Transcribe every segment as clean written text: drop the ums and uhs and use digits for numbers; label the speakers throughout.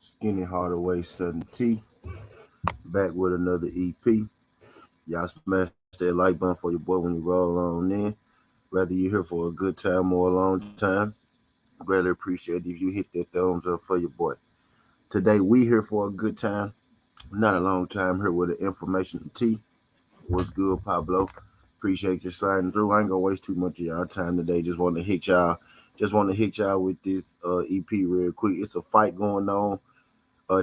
Speaker 1: Skinny Hardaway Sudden T, back with another EP. Y'all smash that like button for your boy when you roll on in. Whether you're here for a good time or a long time, greatly appreciate if you hit that thumbs up for your boy. Today we here for a good time, not a long time. Here with the information T. What's good, Pablo? Appreciate you sliding through. I ain't gonna waste too much of y'all time today. Just want to hit y'all with this EP real quick. It's a fight going on.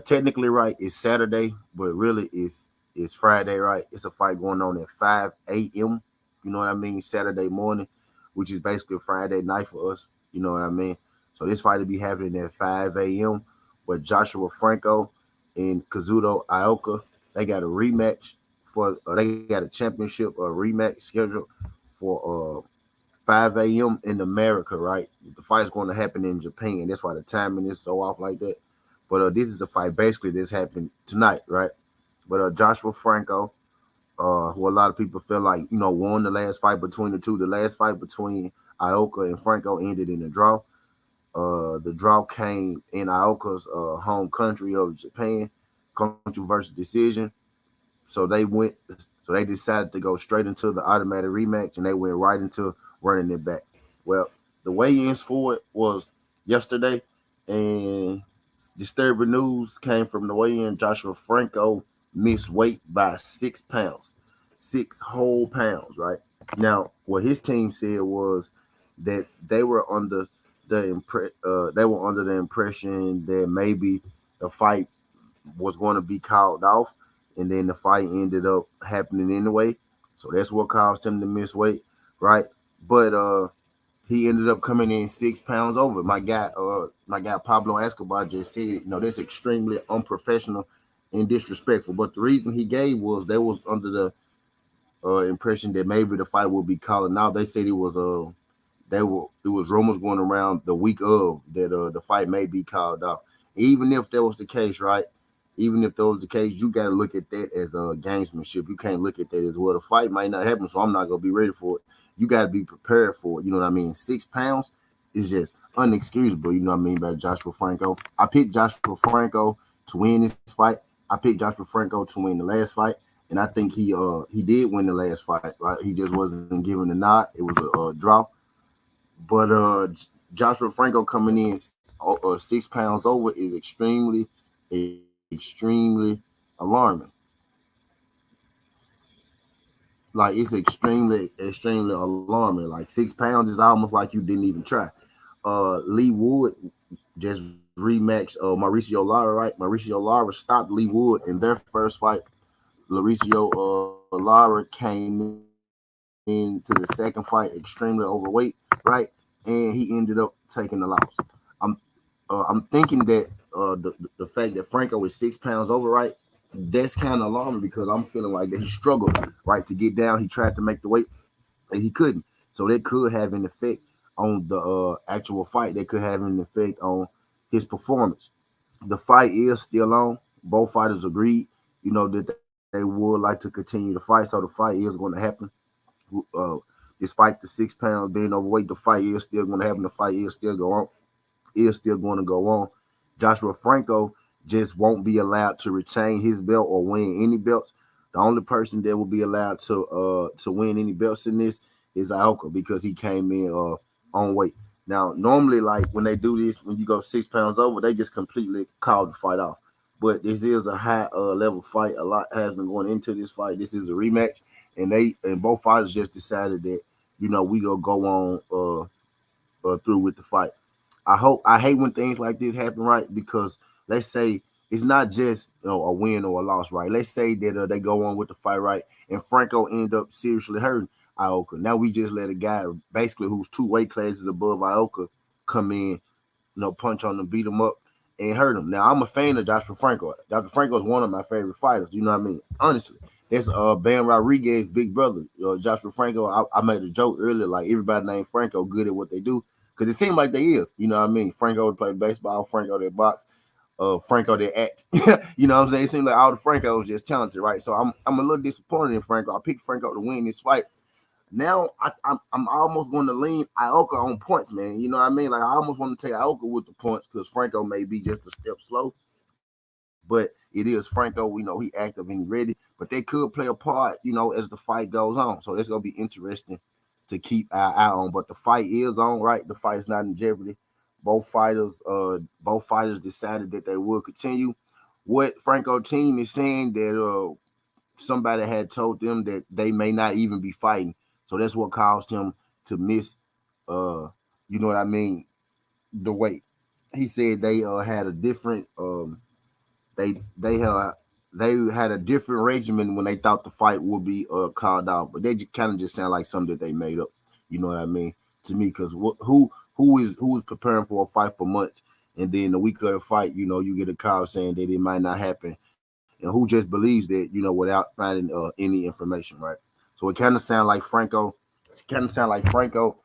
Speaker 1: Technically, right, it's Saturday, but really it's Friday, right? It's a fight going on at 5 a.m. You know what I mean? Saturday morning, which is basically Friday night for us. You know what I mean? So this fight will be happening at 5 a.m. With Joshua Franco and Kazuto Ioka. They got a rematch they got a championship rematch scheduled for 5 a.m. in America, right? The fight's going to happen in Japan. That's why the timing is so off like that. But this is a fight basically that's happening tonight, right? But Joshua Franco, who a lot of people feel like won the last fight between the two. The last fight between Ioka and Franco ended in a draw. The draw came in Ioka's home country of Japan, controversial decision. So they decided to go straight into the automatic rematch, and they went right into running it back. Well, the weigh-ins for it was yesterday, and disturbing news came from the weigh-in. Joshua Franco missed weight by 6 pounds, 6 whole pounds. Right now, what his team said was that they were under the impression that maybe the fight was going to be called off, and then the fight ended up happening anyway. So that's what caused him to miss weight, right? But he ended up coming in 6 pounds over. My guy Pablo Escobar just said, that's extremely unprofessional and disrespectful. But the reason he gave was they was under the impression that maybe the fight would be called out. They said it was rumors going around the week of that the fight may be called off. Even if that was the case, right? Even if that was the case, you got to look at that as a gamesmanship. You can't look at that as well. The fight might not happen, so I'm not gonna be ready for it. You got to be prepared for it. You know what I mean? 6 pounds is just unexcusable. You know what I mean by Joshua Franco. I picked Joshua Franco to win this fight. I picked Joshua Franco to win the last fight, and I think he did win the last fight. Right? He just wasn't given the nod. It was a draw. But Joshua Franco coming in 6 pounds over is extremely alarming. Like it's extremely alarming. Like 6 pounds is almost like you didn't even try. Lee Wood just rematched Mauricio Lara, right? Mauricio Lara stopped Lee Wood in their first fight. Mauricio Lara came into the second fight extremely overweight, right? And he ended up taking the loss. I'm I'm thinking that the fact that Franco is 6 pounds over, right? That's kind of alarming because I'm feeling like that he struggled, right, to get down. He tried to make the weight and he couldn't. So that could have an effect on the actual fight. That could have an effect on his performance. The fight is still on. Both fighters agreed, that they would like to continue the fight. So the fight is going to happen. Uh, Despite the 6 pounds being overweight, the fight is still going to happen. The fight is still going to go on. Joshua Franco just won't be allowed to retain his belt or win any belts. The only person that will be allowed to win any belts in this is Ioka because he came in on weight. Now, normally, like when they do this, when you go 6 pounds over, they just completely call the fight off. But this is a high level fight. A lot has been going into this fight. This is a rematch, and both fighters just decided that we gonna go on through with the fight. I hate when things like this happen, right? Because let's say it's not just a win or a loss, right? Let's say that they go on with the fight, right, and Franco end up seriously hurting Ioka. Now we just let a guy basically who's 2 weight classes above Ioka come in, punch on him, beat him up, and hurt him. Now I'm a fan of Joshua Franco. Joshua Franco is one of my favorite fighters. You know what I mean? Honestly, that's Ben Rodriguez's big brother, Joshua Franco. I made a joke earlier, like everybody named Franco good at what they do because it seems like they is. You know what I mean? Franco that played baseball, Franco that box, Franco that act. You know what I'm saying? It seems like all the Francos just talented, right? So I'm a little disappointed in Franco. I picked Franco to win this fight. Now I'm almost going to lean Ioka on points, man. You know what I mean? Like I almost want to take Ioka with the points because Franco may be just a step slow. but it is Franco. We know he active and he ready, but they could play a part, as the fight goes on. So it's gonna be interesting to keep our eye on. But the fight is on, right? The fight's not in jeopardy. Both fighters decided that they will continue. What Franco team is saying that somebody had told them that they may not even be fighting. So that's what caused him to miss you know what I mean, the weight. He said they had a different they had a different regimen when they thought the fight would be called out, but they kind of just sound like something that they made up. You know what I mean to me? Because who is preparing for a fight for months, and then the week of the fight, you get a call saying that it might not happen, and who just believes that, without finding any information, right? So it kind of sound like Franco. It kind of sound like Franco,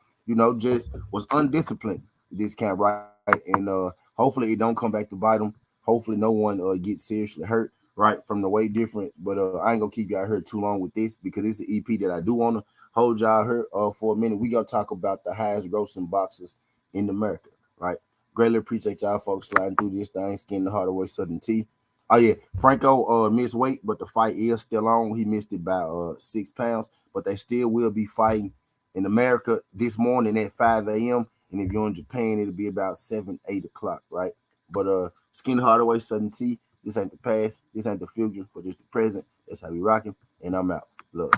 Speaker 1: just was undisciplined this camp, right? And hopefully it don't come back to bite him. Hopefully no one gets seriously hurt, right, from the way different. But I ain't gonna keep y'all here too long with this because it's an EP that I do wanna hold y'all here for a minute. We gonna talk about the highest grossing boxers in America, right? Greatly appreciate y'all folks sliding through this thing, Skin the Hardaway Southern T. Oh yeah, Franco missed weight, but the fight is still on. He missed it by 6 pounds, but they still will be fighting in America this morning at 5 a.m. And if you're in Japan, it'll be about 7, 8 o'clock, right? But Skin Hardaway, Southern T. This ain't the past, this ain't the future, but just the present. That's how we rocking. And I'm out. Love.